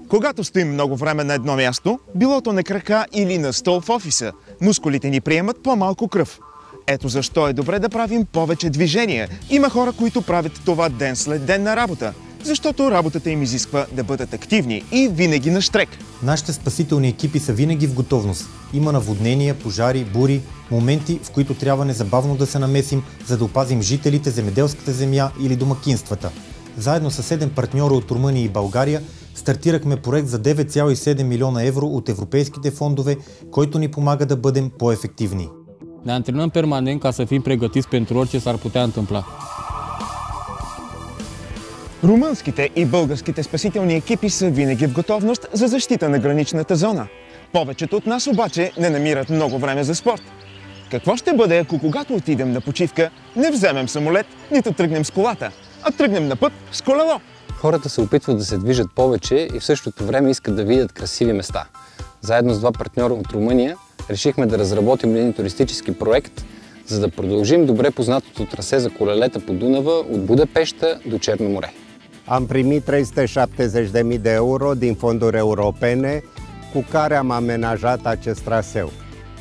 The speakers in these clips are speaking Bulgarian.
Когато стоим много време на едно място, било то на крака или на стол в офиса, мускулите ни приемат по-малко кръв. Ето защо е добре да правим повече движения. Има хора, които правят това ден след ден на работа, защото работата им изисква да бъдат активни и винаги на щрек. Нашите спасителни екипи са винаги в готовност. Има наводнения, пожари, бури, моменти, в които трябва незабавно да се намесим, за да опазим жителите, земеделската земя или домакинствата. Заедно с 7 партньора от Румъния и България стартирахме проект за 9,7 милиона евро от европейските фондове, който ни помага да бъдем по-ефективни. Ne antrenăm permanent ca să fim pregătiți pentru orice s-ar putea întâmpla. Румънските и българските спасителни екипи са винаги в готовност за защита на граничната зона. Повечето от нас обаче не намират много време за спорт. Какво ще бъде, ако когато отидем на почивка, не вземем самолет, нито тръгнем с колата, а тръгнем на път с колело? Хората се опитват да се движат повече и в същото време искат да видят красиви места. Заедно с 2 партньора от Румъния решихме да разработим един туристически проект, за да продължим добре познатото трасе за колелета по Дунава от Budapesta до Черно море. Am primit 370.000 de euro din fonduri europene cu care am amenajat acest traseu.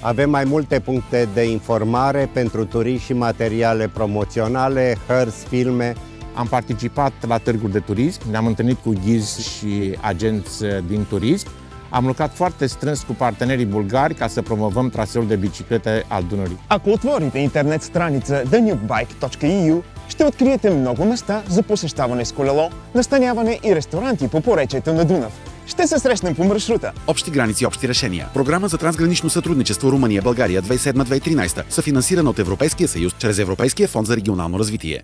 Avem mai multe puncte de informare pentru turiști și materiale promoționale, hărți, filme. Am participat la târguri de turism, ne-am întâlnit cu ghizi și agenți din turism. Am lucrat foarte strâns cu partenerii bulgari ca să promovăm traseul de biciclete al Dunării. Ако отворите интернет страница thenewbike.eu, ще откриете много места за посещаване с колело, настаняване и ресторанти по поречието на Дунав. Ще се срещнем по маршрута. Общи граници, общи решения. Програма за трансгранично сътрудничество Румъния-България 2007-2013, съфинансирана от Европейския съюз чрез Европейския фонд за регионално развитие.